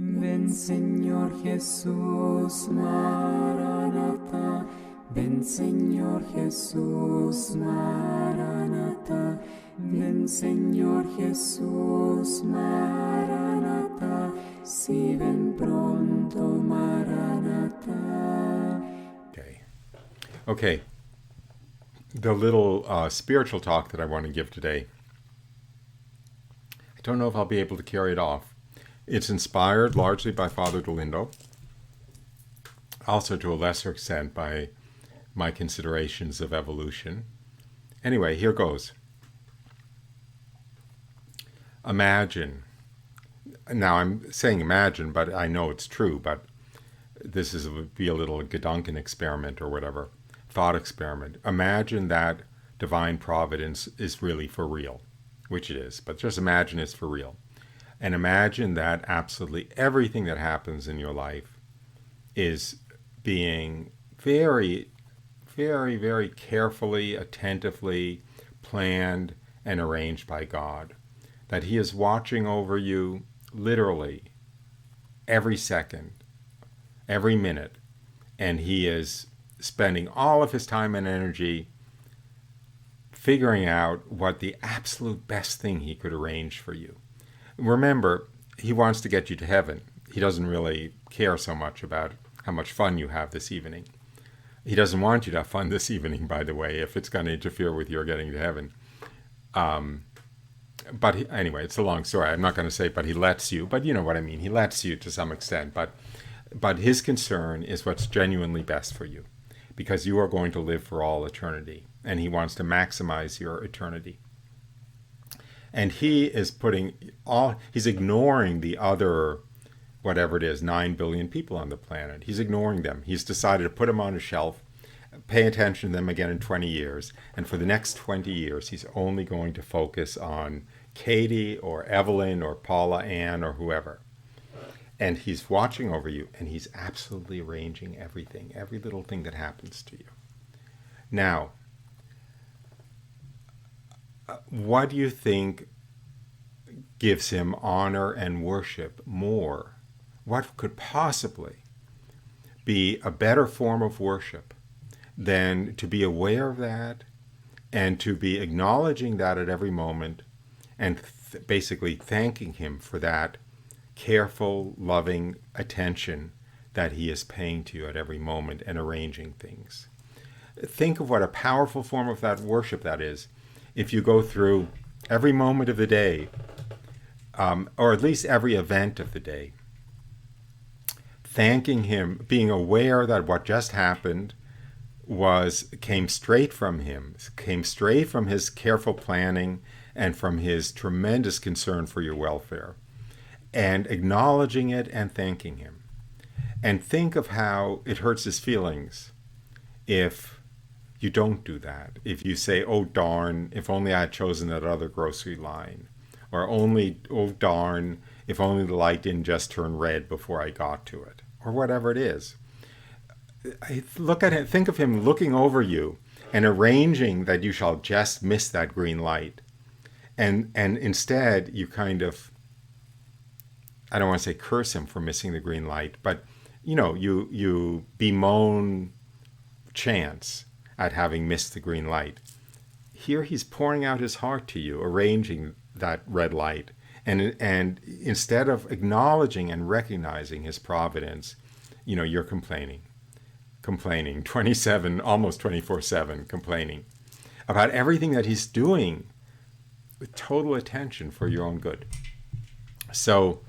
Ven Señor Jesús, Maranatha. Ven Señor Jesús, Maranatha. Ven Señor Jesús, Maranatha. Si ven pronto, Maranatha. Okay. The little spiritual talk that I want to give today, I don't know if I'll be able to carry it off. It's inspired largely by Father Dolindo, also to a lesser extent by my considerations of evolution. Anyway, here goes. Imagine. Now I'm saying imagine, but I know it's true, but this would be a little Gedanken experiment or whatever, thought experiment. Imagine that divine providence is really for real, which it is, but just imagine it's for real. And imagine that absolutely everything that happens in your life is being very, very, very carefully, attentively planned and arranged by God. That He is watching over you literally every second, every minute, and He is spending all of His time and energy figuring out what the absolute best thing He could arrange for you. Remember, He wants to get you to heaven. He doesn't really care so much about how much fun you have this evening. He doesn't want you to have fun this evening, by the way, if it's going to interfere with your getting to heaven. Anyway, it's a long story. I'm not going to say, but He lets you. But you know what I mean. He lets you to some extent. But His concern is what's genuinely best for you, because you are going to live for all eternity, and He wants to maximize your eternity. And He is He's ignoring the other, whatever it is, 9 billion people on the planet. He's ignoring them. He's decided to put them on a shelf, pay attention to them again in 20 years. And for the next 20 years, He's only going to focus on Katie or Evelyn or Paula Ann or whoever. And He's watching over you, and He's absolutely arranging everything, every little thing that happens to you. Now, what do you think gives Him honor and worship more? What could possibly be a better form of worship than to be aware of that and to be acknowledging that at every moment and basically thanking Him for that careful, loving attention that He is paying to you at every moment and arranging things? Think of what a powerful form of that worship that is. If you go through every moment of the day, or at least every event of the day, thanking Him, being aware that what just happened came straight from Him, came straight from His careful planning and from His tremendous concern for your welfare, and acknowledging it and thanking Him. And think of how it hurts His feelings if you don't do that. If you say, oh darn, if only I had chosen that other grocery line. Or oh darn, if only the light didn't just turn red before I got to it. Or whatever it is. Look at it, think of Him looking over you and arranging that you shall just miss that green light. And instead you kind of, I don't want to say curse Him for missing the green light, but you bemoan chance at having missed the green light. Here He's pouring out His heart to you, arranging that red light. And instead of acknowledging and recognizing His providence, you're complaining, 27, almost 24/7, complaining about everything that He's doing with total attention for your own good. So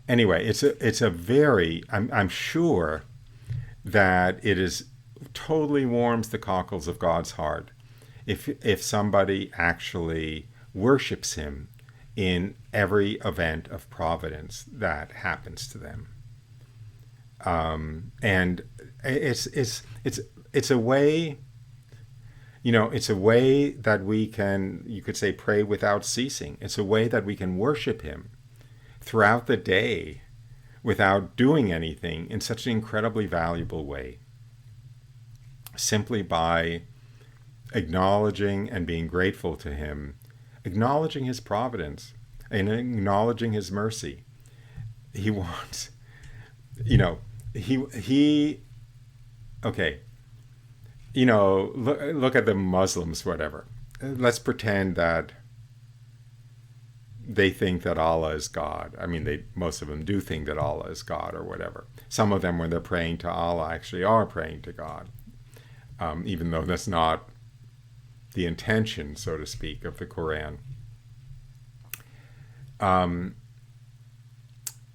anyway, it's a very, I'm sure that it is totally warms the cockles of God's heart if somebody actually worships Him in every event of providence that happens to them. And it's a way, it's a way that we can, you could say, pray without ceasing. It's a way that we can worship Him throughout the day without doing anything in such an incredibly valuable way. Simply by acknowledging and being grateful to Him, acknowledging His providence and acknowledging His mercy. he wants, you know, he okay, look at the Muslims, whatever. Let's pretend that they think that Allah is God. I mean, most of them do think that Allah is God or whatever. Some of them, when they're praying to Allah, actually are praying to God, even though that's not the intention, so to speak, of the Quran.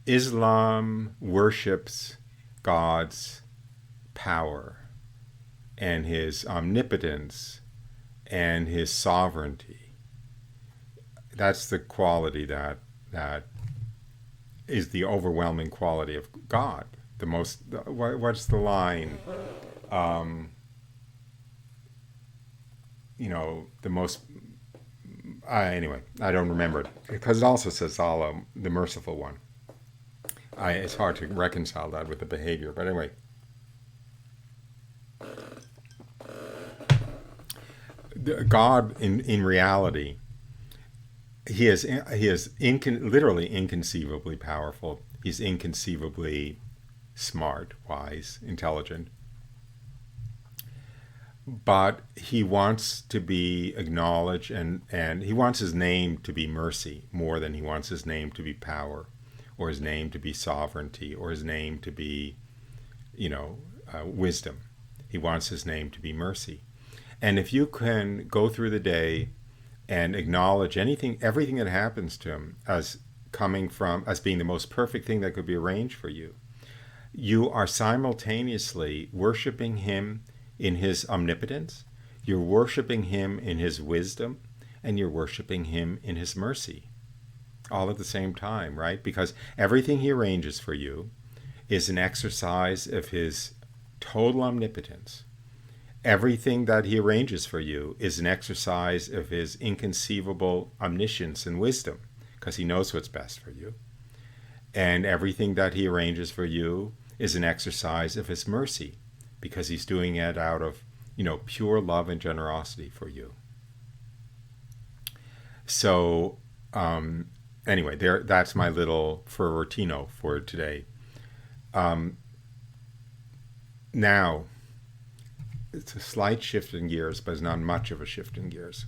Islam worships God's power and his omnipotence and his sovereignty. That's the quality that is the overwhelming quality of God. What's the line? The most. Anyway, I don't remember it because it also says Allah, the merciful one. It's hard to reconcile that with the behavior, but anyway. God, in reality, he is literally inconceivably powerful. He's inconceivably smart, wise, intelligent. But he wants to be acknowledged, and he wants his name to be mercy more than he wants his name to be power, or his name to be sovereignty, or his name to be, wisdom. He wants his name to be mercy. And if you can go through the day and acknowledge everything that happens to him as being the most perfect thing that could be arranged for you, you are simultaneously worshiping him in his omnipotence, you're worshiping him in his wisdom, and you're worshiping him in his mercy, all at the same time, right? Because everything he arranges for you is an exercise of his total omnipotence. Everything that he arranges for you is an exercise of his inconceivable omniscience and wisdom, because he knows what's best for you. And everything that he arranges for you is an exercise of his mercy, because he's doing it out of, pure love and generosity for you. So, anyway, that's my little fervortino for today. Now, it's a slight shift in gears, but it's not much of a shift in gears.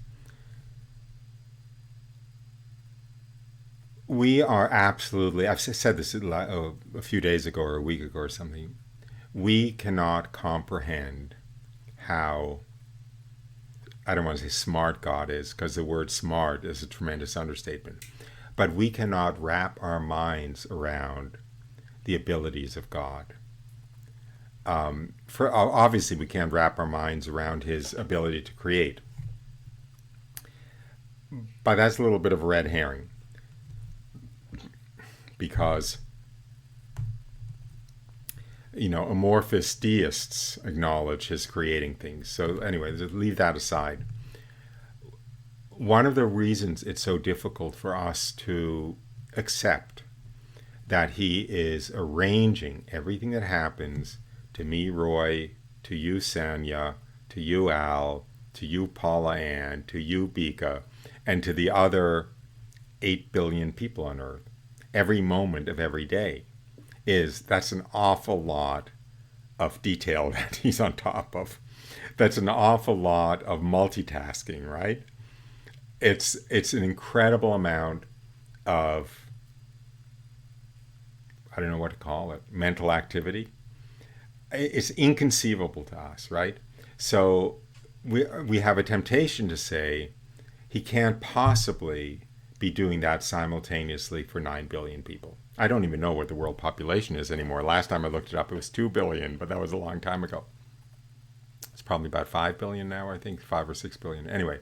We are absolutely, I've said this a few days ago or a week ago or something, we cannot comprehend how, I don't want to say smart God is, because the word smart is a tremendous understatement, but we cannot wrap our minds around the abilities of God. Obviously, we can't wrap our minds around his ability to create, but that's a little bit of a red herring, because amorphous deists acknowledge his creating things. So anyway, leave that aside. One of the reasons it's so difficult for us to accept that he is arranging everything that happens to me, Roy, to you, Sanya, to you, Al, to you, Paula Ann, to you, Bika, and to the other 8 billion people on Earth, every moment of every day, that's an awful lot of detail that he's on top of. That's an awful lot of multitasking, right? It's an incredible amount of, I don't know what to call it, mental activity. It's inconceivable to us, right? So we have a temptation to say he can't possibly be doing that simultaneously for 9 billion people. I don't even know what the world population is anymore. Last time I looked it up, it was 2 billion, but that was a long time ago. It's probably about 5 billion now, I think, 5 or 6 billion. Anyway,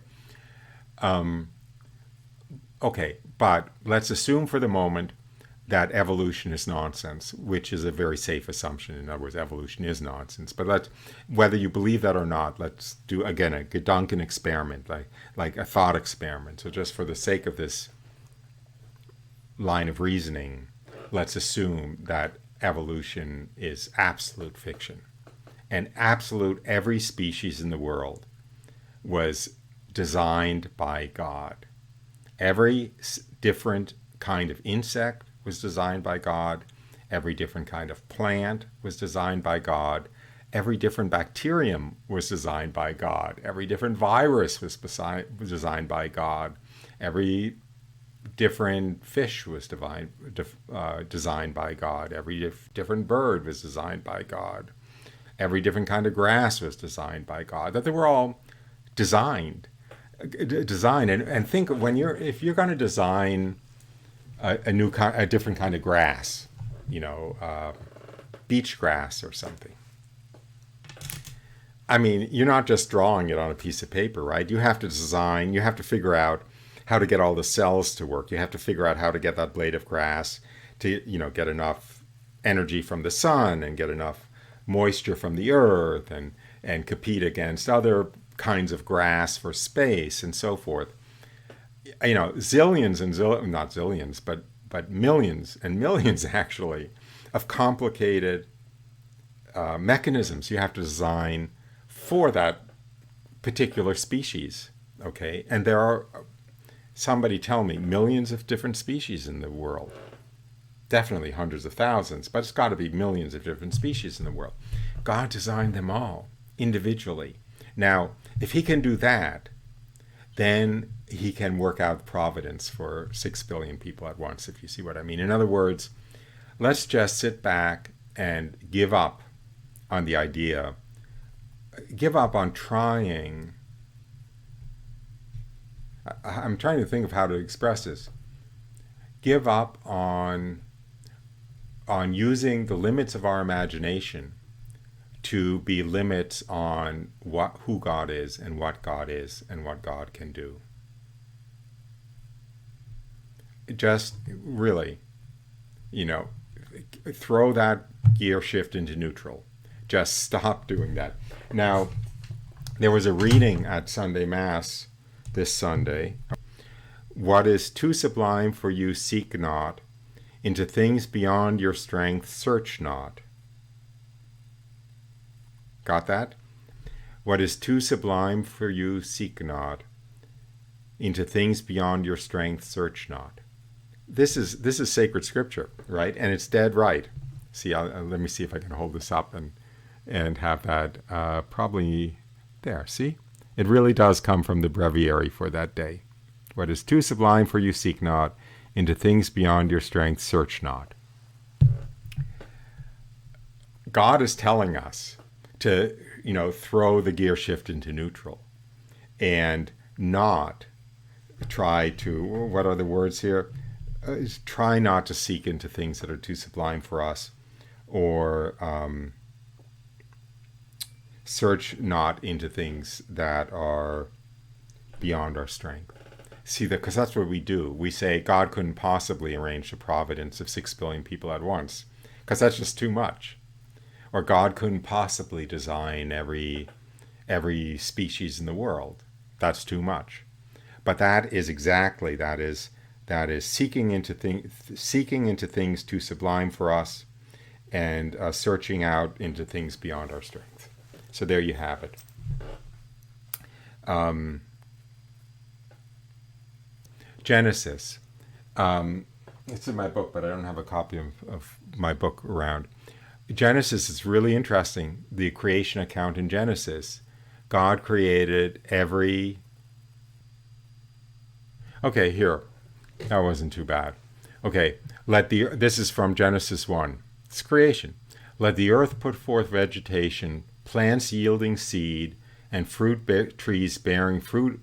okay, but let's assume for the moment that evolution is nonsense, which is a very safe assumption. In other words, evolution is nonsense. But whether you believe that or not, let's do, again, a Gedanken experiment, like a thought experiment. So just for the sake of this line of reasoning, let's assume that evolution is absolute fiction. And every species in the world was designed by God. Every different kind of insect, was designed by God. Every different kind of plant was designed by God. Every different bacterium was designed by God. Every different virus was designed by God. Every different fish was designed by God. Every different bird was designed by God. Every different kind of grass was designed by God. That they were all designed. And think if you're going to design a different kind of grass, beach grass or something. I mean, you're not just drawing it on a piece of paper, right? You have to design, you have to figure out how to get all the cells to work. You have to figure out how to get that blade of grass to, get enough energy from the sun and get enough moisture from the earth and compete against other kinds of grass for space and so forth. Zillions and not zillions, but millions and millions actually of complicated mechanisms you have to design for that particular species. Okay, and there are, somebody tell me, millions of different species in the world. Definitely hundreds of thousands, but it's got to be millions of different species in the world. God designed them all individually. Now, if he can do that, then he can work out providence for 6 billion people at once, if you see what I mean. In other words, let's just sit back and give up on the idea, give up on trying. I'm trying to think of how to express this. Give up on using the limits of our imagination to be limits on who God is and what God can do. Just really, throw that gear shift into neutral. Just stop doing that. Now, there was a reading at Sunday Mass this Sunday. What is too sublime for you, seek not. Into things beyond your strength, search not. Got that? What is too sublime for you, seek not. Into things beyond your strength, search not. This is sacred scripture, right? And it's dead right. See, let me see if I can hold this up and have that probably there. See? It really does come from the breviary for that day. What is too sublime for you, seek not. Into things beyond your strength, search not. God is telling us to, throw the gear shift into neutral and not try to, what are the words here? Try not to seek into things that are too sublime for us, or search not into things that are beyond our strength. See, because that's what we do. We say God couldn't possibly arrange the providence of 6 billion people at once, because that's just too much. Or God couldn't possibly design every species in the world. That's too much. But that is seeking into things too sublime for us, and searching out into things beyond our strength. So there you have it. Genesis. It's in my book, but I don't have a copy of my book around. Genesis is really interesting. The creation account in Genesis. God created every... Okay, here. That wasn't too bad. Okay, this is from Genesis 1. It's creation. Let the earth put forth vegetation, plants yielding seed, and trees bearing fruit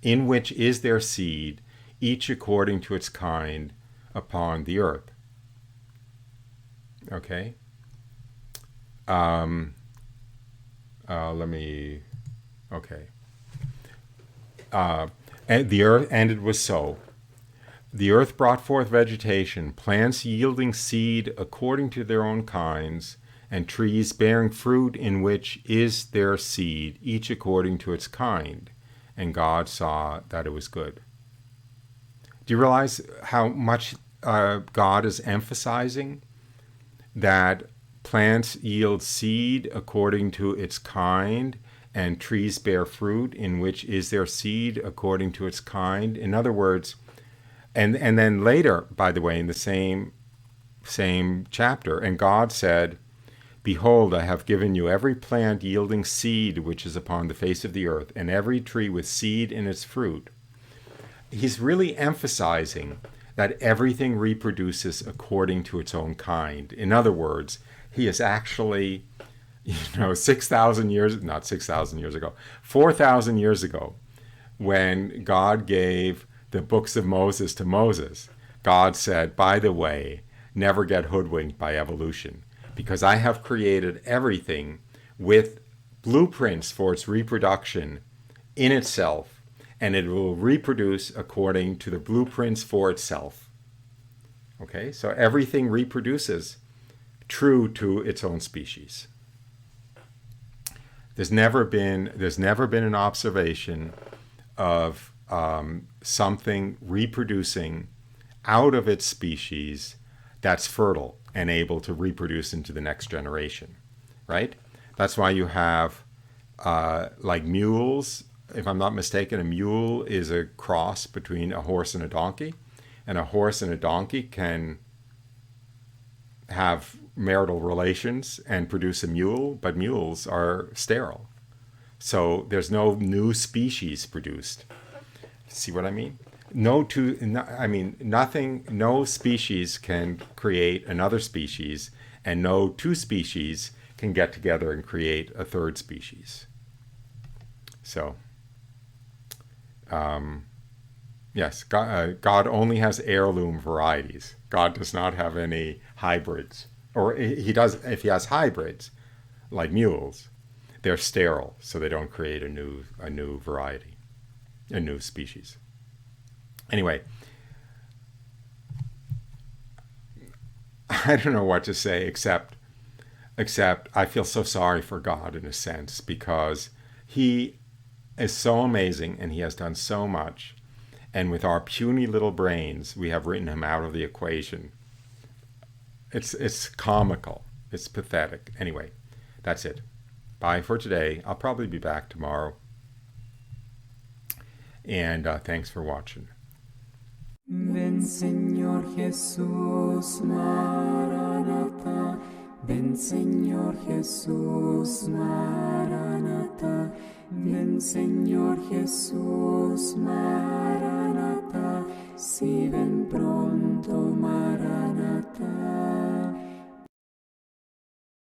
in which is their seed, each according to its kind, upon the earth. Okay. And the earth, and it was so. The earth brought forth vegetation, plants yielding seed according to their own kinds, and trees bearing fruit in which is their seed, each according to its kind. And God saw that it was good. Do you realize how much God is emphasizing that plants yield seed according to its kind, and trees bear fruit in which is their seed according to its kind? In other words, And then later, by the way, in the same chapter, and God said, "Behold, I have given you every plant yielding seed which is upon the face of the earth, and every tree with seed in its fruit." He's really emphasizing that everything reproduces according to its own kind. In other words, he is actually, 6,000 years, not 6,000 years ago, 4,000 years ago, when God gave the books of Moses to Moses, God said, by the way, never get hoodwinked by evolution, because I have created everything with blueprints for its reproduction in itself, and it will reproduce according to the blueprints for itself. Okay, so everything reproduces true to its own species. There's never been an observation of something reproducing out of its species that's fertile and able to reproduce into the next generation, right? That's why you have like mules. If I'm not mistaken, a mule is a cross between a horse and a donkey, and a horse and a donkey can have marital relations and produce a mule, but mules are sterile. So there's no new species produced. See what I mean? No species can create another species, and no two species can get together and create a third species. So, yes, God only has heirloom varieties. God does not have any hybrids. Or he does, if he has hybrids, like mules, they're sterile, so they don't create a new variety, a new species. Anyway, I don't know what to say except I feel so sorry for God in a sense, because he is so amazing and he has done so much, and with our puny little brains we have written him out of the equation. It's comical. It's pathetic. Anyway, that's it. Bye for today. I'll probably be back tomorrow. And thanks for watching. Ven Señor Jesús, Maranatha. Ven Señor Jesús, Maranatha. Ven Señor Jesús, Maranatha. Si ven pronto, Maranatha.